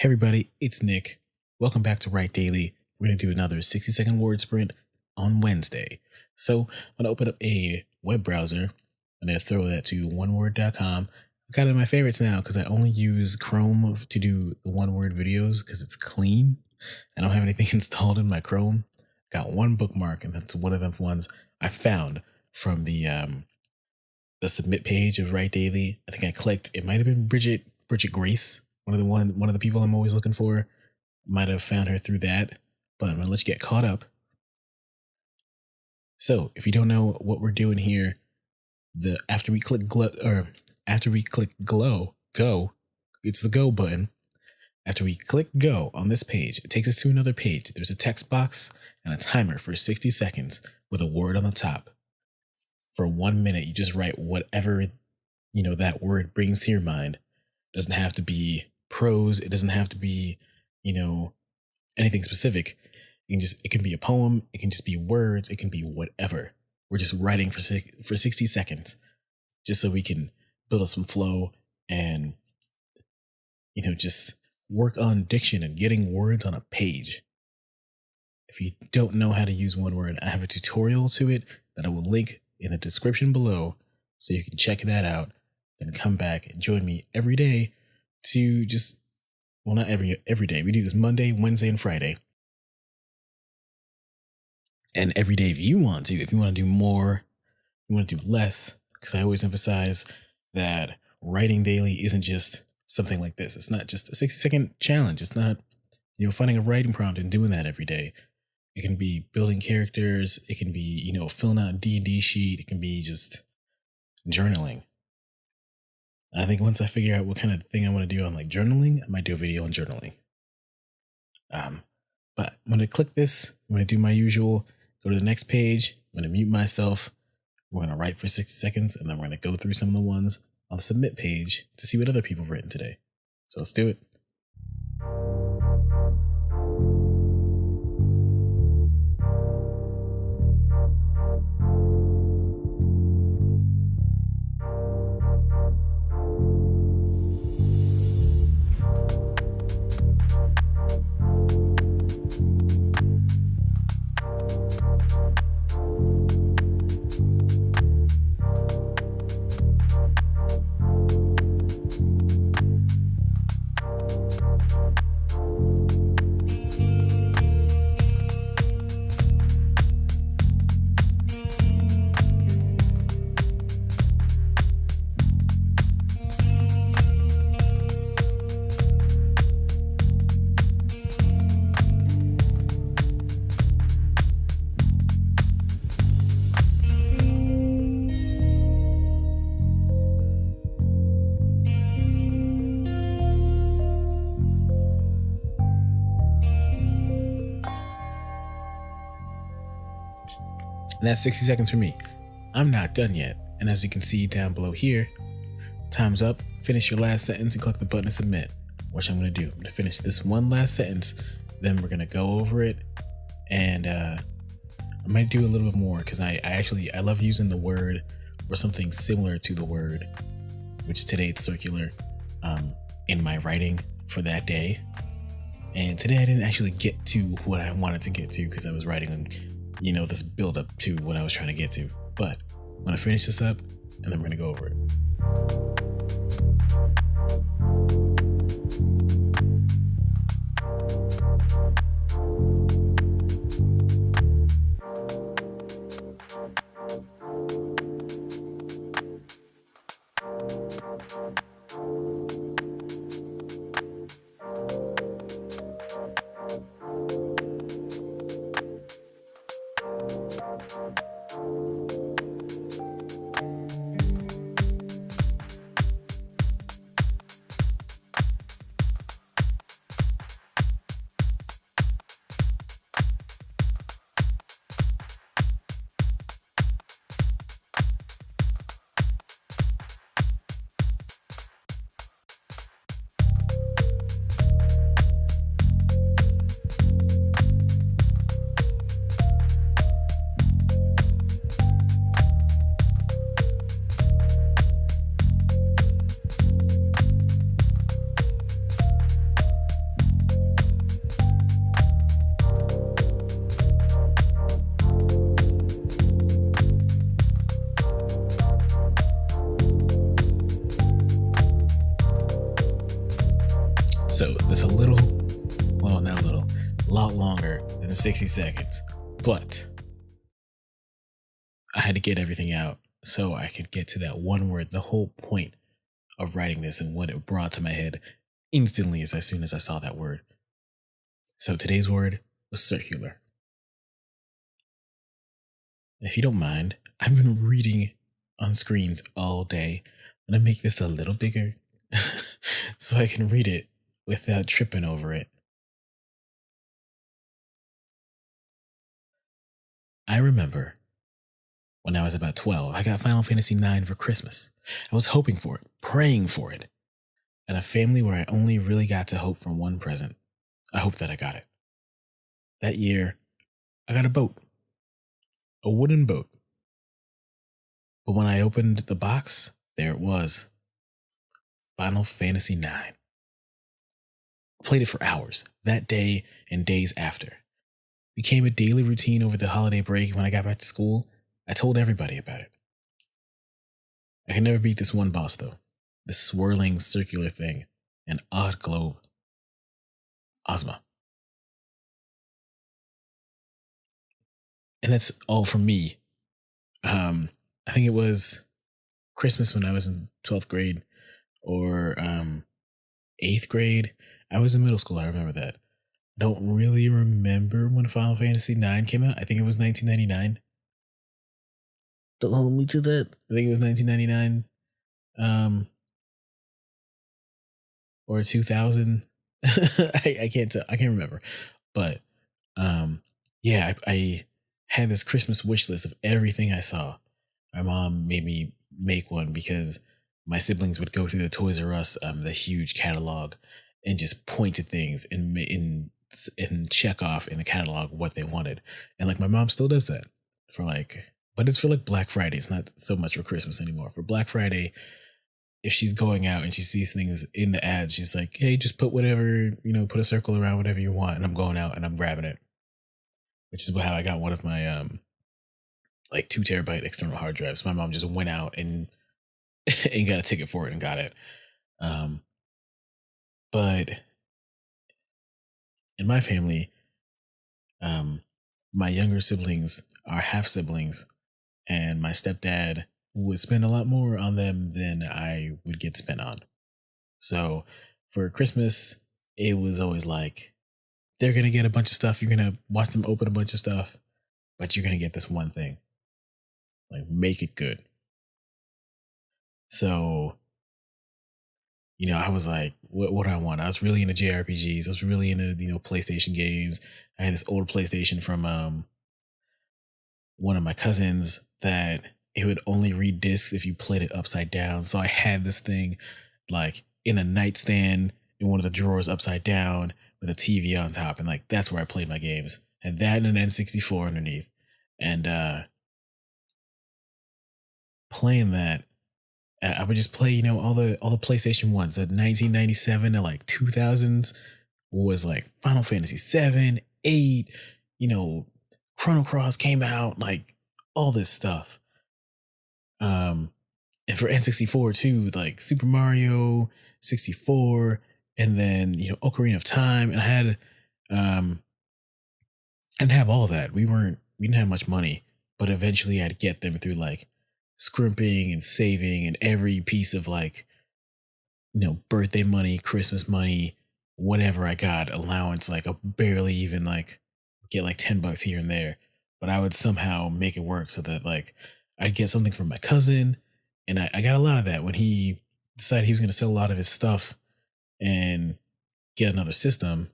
Hey everybody, it's Nick. Welcome back to Write Daily. We're going to do another 60-second word sprint on Wednesday. So I'm going to open up a web browser. I'm going to throw that to oneword.com. I've got it in my favorites now because I only use Chrome to do the one-word videos because it's clean. I don't have anything installed in my Chrome. Got one bookmark, and that's one of them ones I found from the submit page of Write Daily. I think I clicked. It might have been Bridget Grace. One of the people I'm always looking for. Might have found her through that, but I'm gonna let you get caught up. So if you don't know what we're doing here, after we click go, it's the go button. After we click go on this page, it takes us to another page. There's a text box and a timer for 60 seconds with a word on the top. For 1 minute, you just write whatever that word brings to your mind. It doesn't have to be prose. It doesn't have to be, anything specific. It can be a poem. It can just be words. It can be whatever. We're just writing for 60 seconds, just so we can build up some flow and, just work on diction and getting words on a page. If you don't know how to use one word, I have a tutorial to it that I will link in the description below, so you can check that out. Then come back and join me every day to not every day. We do this Monday, Wednesday, and Friday. And every day if you want to do more, you want to do less, because I always emphasize that writing daily isn't just something like this. It's not just a 60-second challenge. It's not, finding a writing prompt and doing that every day. It can be building characters. It can be, filling out a D&D sheet. It can be just journaling. I think once I figure out what kind of thing I want to do on journaling, I might do a video on journaling. But I'm going to click this. I'm going to do my usual, go to the next page. I'm going to mute myself. We're going to write for 60 seconds, and then we're going to go through some of the ones on the submit page to see what other people have written today. So let's do it. And that's 60 seconds for me. I'm not done yet. And as you can see down below here, time's up. Finish your last sentence and click the button to submit. Which I'm going to do. I'm going to finish this one last sentence. Then we're going to go over it. And I might do a little bit more because I love using the word or something similar to the word, which today it's circular, in my writing for that day. And today I didn't actually get to what I wanted to get to because I was writing on this build up to what I was trying to get to. But I'm going to finish this up and then we're going to go over it. So that's a little, well, not a little, a lot longer than the 60 seconds. But I had to get everything out so I could get to that one word, the whole point of writing this and what it brought to my head instantly as soon as I saw that word. So today's word was circular. And if you don't mind, I've been reading on screens all day. I'm going to make this a little bigger so I can read it without tripping over it. I remember when I was about 12, I got Final Fantasy IX for Christmas. I was hoping for it, praying for it. And a family where I only really got to hope for one present. I hope that I got it. That year, I got a boat, a wooden boat. But when I opened the box, there it was, Final Fantasy IX. I played it for hours, that day and days after. Became a daily routine over the holiday break. When I got back to school, I told everybody about it. I could never beat this one boss, though. This swirling circular thing, an odd globe. Ozma. And that's all from me. I think it was Christmas when I was in 12th grade or 8th grade. I was in middle school, I remember that. I don't really remember when Final Fantasy IX came out. I think it was 1999. Don't hold me to that. I think it was 1999. Or 2000. I can't tell. I can't remember. But yeah, I had this Christmas wish list of everything I saw. My mom made me make one because my siblings would go through the Toys R Us, the huge catalog, and just point to things and check off in the catalog what they wanted. And like my mom still does that for like, but it's for like Black Friday. It's not so much for Christmas anymore. For Black Friday, if she's going out and she sees things in the ads, she's like, hey, just put whatever, put a circle around whatever you want. And I'm going out and I'm grabbing it, which is how I got one of my, like 2 terabyte external hard drives. My mom just went out and, and got a ticket for it and got it. But in my family, my younger siblings are half siblings, and my stepdad would spend a lot more on them than I would get spent on. So for Christmas, it was always like, they're going to get a bunch of stuff. You're going to watch them open a bunch of stuff, but you're going to get this one thing. Like, make it good. So, I was like, what do I want? I was really into JRPGs. I was really into, PlayStation games. I had this old PlayStation from one of my cousins that it would only read discs if you played it upside down. So I had this thing like in a nightstand in one of the drawers upside down with a TV on top. And like, that's where I played my games. Had that and an N64 underneath. And playing that, I would just play, all the PlayStation ones. That 1997 to like 2000s was like Final Fantasy 7, 8, Chrono Cross came out, like all this stuff. And for N64 too, like Super Mario 64, and then Ocarina of Time. And I didn't have all that. We didn't have much money, but eventually I'd get them through like scrimping and saving, and every piece of like birthday money, Christmas money, whatever I got, allowance, like I barely even like get like $10 here and there, but I would somehow make it work so that like I'd get something from my cousin. And I got a lot of that when he decided he was going to sell a lot of his stuff and get another system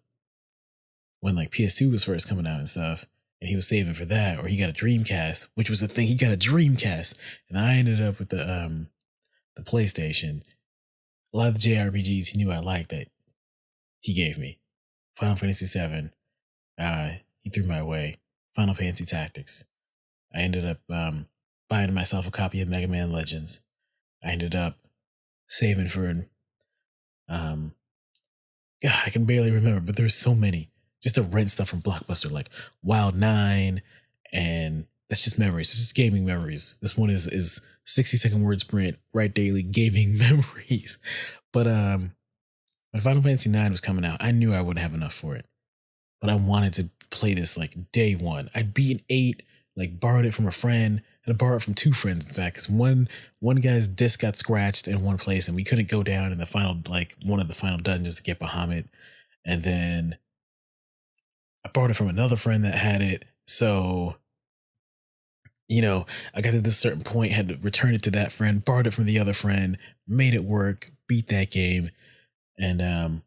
when like PS2 was first coming out and stuff. And he was saving for that, or he got a Dreamcast, which was the thing. He got a Dreamcast, and I ended up with the PlayStation. A lot of the JRPGs he knew I liked that he gave me. Final Fantasy VII, he threw my way. Final Fantasy Tactics. I ended up buying myself a copy of Mega Man Legends. I ended up saving for God, I can barely remember, but there's so many. Just to rent stuff from Blockbuster, like Wild 9, and that's just memories. It's just gaming memories. This one is 60-second word sprint, write daily gaming memories. But when Final Fantasy IX was coming out, I knew I wouldn't have enough for it, but I wanted to play this like day one. I'd beat 8, like borrowed it from a friend, and I borrowed it from 2 friends, in fact, because one guy's disc got scratched in one place, and we couldn't go down in the final, like one of the final dungeons to get Bahamut, and then I borrowed it from another friend that had it. So I got to this certain point, had to return it to that friend, borrowed it from the other friend, made it work, beat that game, and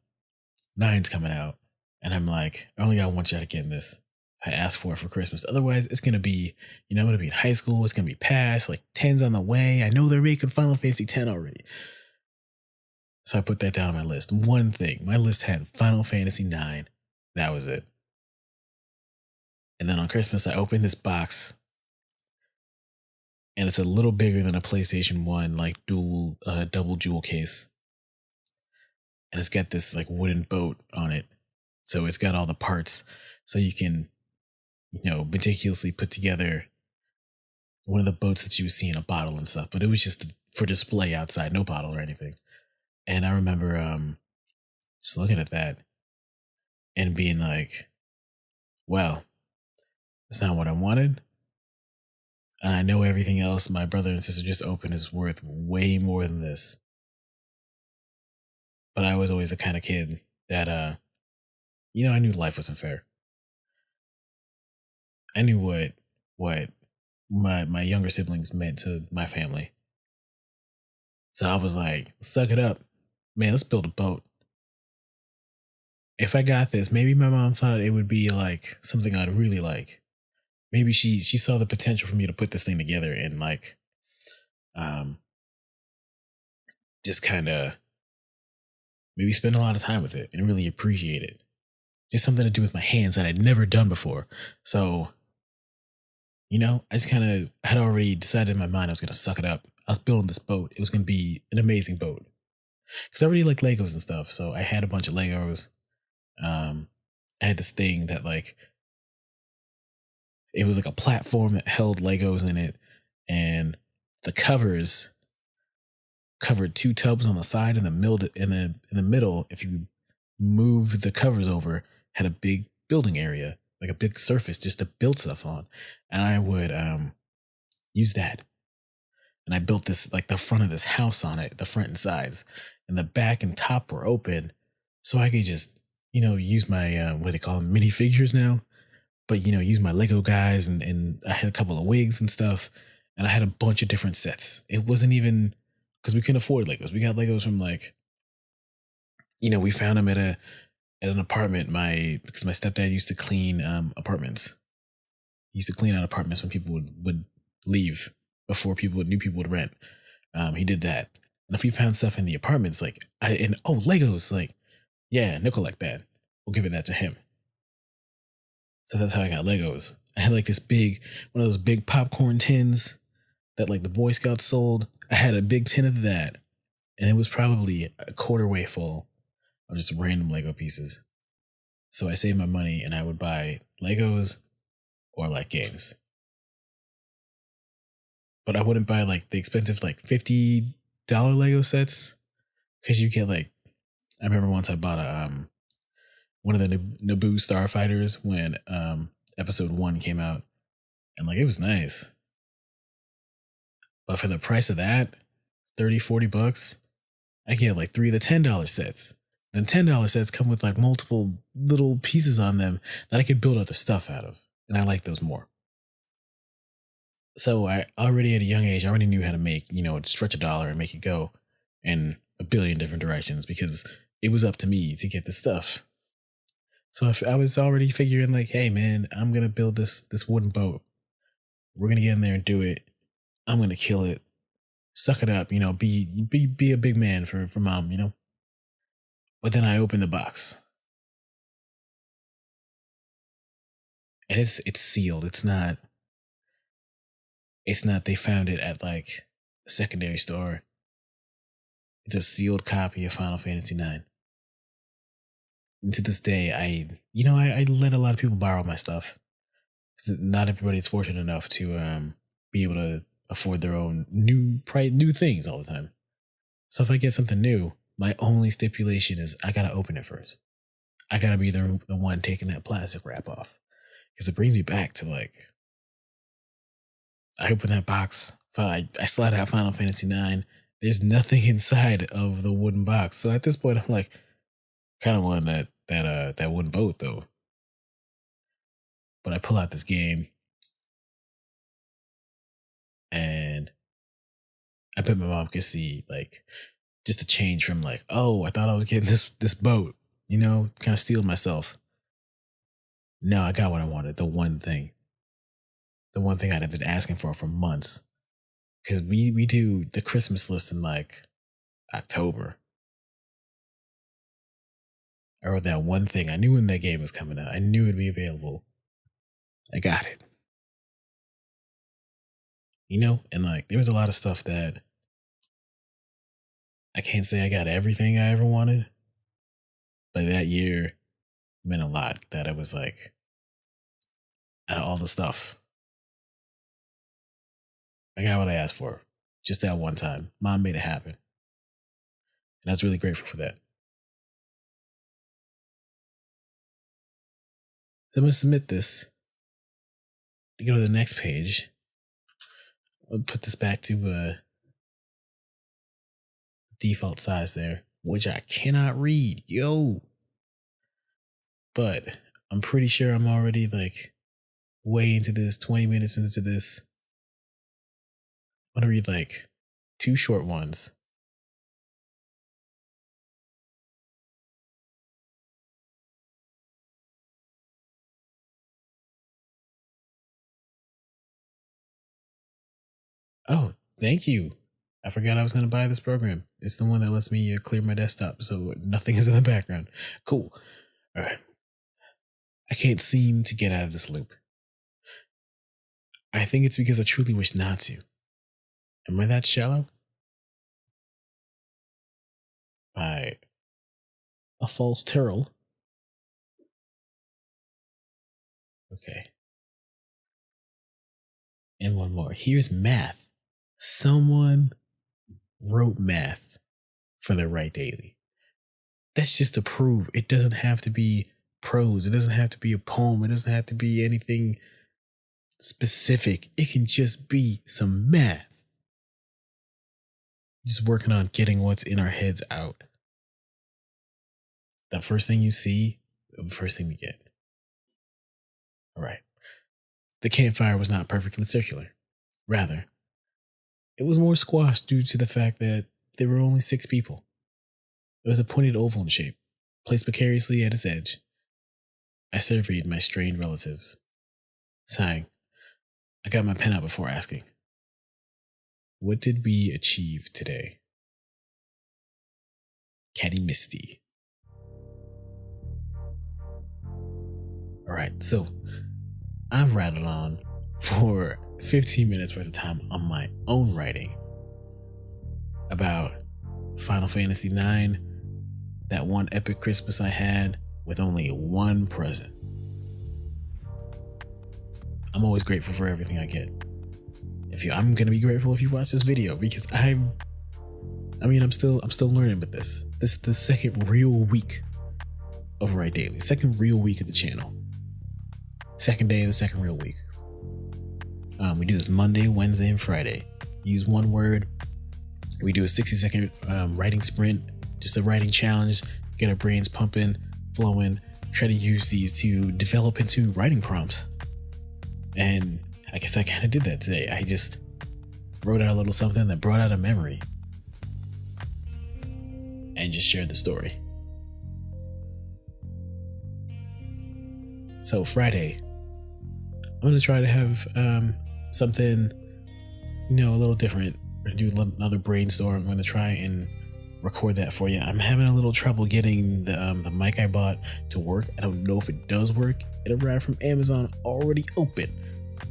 nine's coming out, and I'm like, I only got one shot at getting this. I asked for it for Christmas. Otherwise, it's gonna be, I'm gonna be in high school. It's gonna be past. Like 10's on the way. I know they're making Final Fantasy 10 already. So I put that down on my list. One thing, my list had Final Fantasy 9. That was it. And then on Christmas, I opened this box, and it's a little bigger than a PlayStation 1, like dual, double jewel case. And it's got this like wooden boat on it. So it's got all the parts, so you can, meticulously put together one of the boats that you would see in a bottle and stuff. But it was just for display outside, no bottle or anything. And I remember just looking at that and being like, well, that's not what I wanted. And I know everything else my brother and sister just opened is worth way more than this. But I was always the kind of kid that, I knew life wasn't fair. I knew what my younger siblings meant to my family. So I was like, suck it up. Man, let's build a boat. If I got this, maybe my mom thought it would be like something I'd really like. Maybe she saw the potential for me to put this thing together and like just kind of maybe spend a lot of time with it and really appreciate it. Just something to do with my hands that I'd never done before. So, I just kind of had already decided in my mind I was going to suck it up. I was building this boat. It was going to be an amazing boat. Because I already like Legos and stuff. So I had a bunch of Legos. I had this thing that like, it was like a platform that held Legos in it. And the covers covered 2 tubs on the side, and in the middle, if you move the covers over, had a big building area, like a big surface just to build stuff on. And I would use that. And I built this, like the front of this house on it, the front and sides, and the back and top were open. So I could just, use my, what do they call them, minifigures now? But, use my Lego guys, and I had a couple of wigs and stuff. And I had a bunch of different sets. It wasn't even, because we couldn't afford Legos. We got Legos from like, we found them at an apartment. Because my stepdad used to clean apartments. He used to clean out apartments when people would leave before new people would rent. He did that. And if he found stuff in the apartments, like Legos, like, yeah, nickel like that. We'll give that to him. So that's how I got Legos. I had like one of those big popcorn tins that like the Boy Scouts sold. I had a big tin of that, and it was probably a quarter way full of just random Lego pieces. So I saved my money and I would buy Legos or like games. But I wouldn't buy like the expensive like $50 Lego sets, because you get like, I remember once I bought one of the Naboo starfighters when episode 1 came out, and like it was nice. But for the price of that, $30-$40, I get like 3 of the $10 sets. Then $10 sets come with like multiple little pieces on them that I could build other stuff out of. And I like those more. So I already at a young age, I already knew how to make, stretch a dollar and make it go in a billion different directions, because it was up to me to get the stuff. So I was already figuring like, hey man, I'm going to build this wooden boat. We're going to get in there and do it. I'm going to kill it. Suck it up, be a big man for mom, But then I opened the box. And it's sealed. It's not, they found it at like a secondary store. It's a sealed copy of Final Fantasy IX. And to this day, I let a lot of people borrow my stuff. 'Cause not everybody's fortunate enough to be able to afford their own new things all the time. So if I get something new, My only stipulation is I gotta open it first. I gotta be the one taking that plastic wrap off. Because it brings me back to like, I open that box, I slide out Final Fantasy IX. There's nothing inside of the wooden box. So at this point, I'm like, kind of want that wooden boat though. But I pull out this game, and I bet my mom could see like just a change from like, oh, I thought I was getting this boat, kind of steal myself. No, I got what I wanted. The one thing I'd been asking for months. Because we do the Christmas list in like October. I wrote that one thing. I knew when that game was coming out. I knew it'd be available. I got it. And like there was a lot of stuff that I can't say I got everything I ever wanted. But that year meant a lot. That it was like, out of all the stuff, I got what I asked for. Just that one time. Mom made it happen. And I was really grateful for that. So I'm going to submit this. To go to the next page. I'll put this back to default size there, which I cannot read. Yo! But I'm pretty sure I'm already like way into this, 20 minutes into this. I'm going to read like 2 short ones. Oh, thank you. I forgot I was going to buy this program. It's the one that lets me clear my desktop so nothing is in the background. Cool. All right. I can't seem to get out of this loop. I think it's because I truly wish not to. Am I that shallow? By a false turl. Okay. And one more. Here's math. Someone wrote math for the Right Daily. That's just to prove it doesn't have to be prose. It doesn't have to be a poem. It doesn't have to be anything specific. It can just be some math. Just working on getting what's in our heads out. The first thing you see, the first thing we get. All right. The campfire was not perfectly circular. Rather, it was more squashed due to the fact that there were only 6 people. It was a pointed oval in shape, placed precariously at its edge. I surveyed my strained relatives. Sighing, I got my pen out before asking, what did we achieve today? Catty Misty. All right, so I've rattled on for 15 minutes worth of time on my own writing about Final Fantasy IX, that one epic Christmas I had with only one present. I'm always grateful for everything I get. I'm gonna be grateful if you watch this video because I'm still learning with this. This is the second real week of Right Daily, second real week of the channel. Second day of the second real week. We do this Monday, Wednesday, and Friday. Use one word. We do a 60-second writing sprint, just a writing challenge, get our brains pumping, flowing, try to use these to develop into writing prompts. And I guess I kind of did that today. I just wrote out a little something that brought out a memory and just shared the story. So Friday, I'm going to try to have something, a little different. We're going to do another brainstorm. I'm going to try and record that for you. I'm having a little trouble getting the mic I bought to work. I don't know if it does work. It arrived from Amazon already open.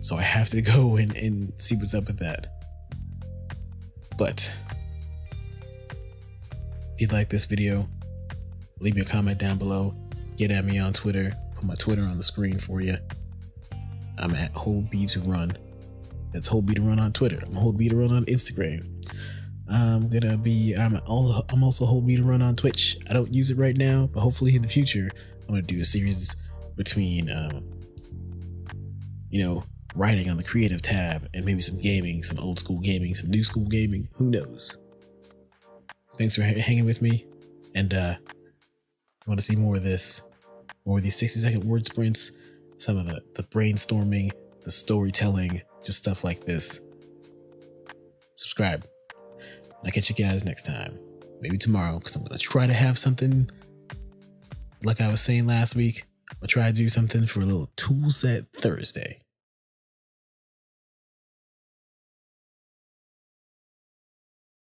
So I have to go and see what's up with that. But if you like this video, leave me a comment down below. Get at me on Twitter. Put my Twitter on the screen for you. I'm at HoldB2Run. That's HoldB2Run on Twitter. I'm HoldB2Run on Instagram. I'm also holding me to run on Twitch. I don't use it right now, but hopefully in the future I'm gonna do a series between writing on the creative tab and maybe some gaming, some old school gaming, some new school gaming. Who knows? Thanks for hanging with me, and want to see more of this, more of these 60-second word sprints, some of the brainstorming, the storytelling, just stuff like this. Subscribe. I'll catch you guys next time. Maybe tomorrow, because I'm going to try to have something, like I was saying last week, I'll try to do something for a little tool set Thursday.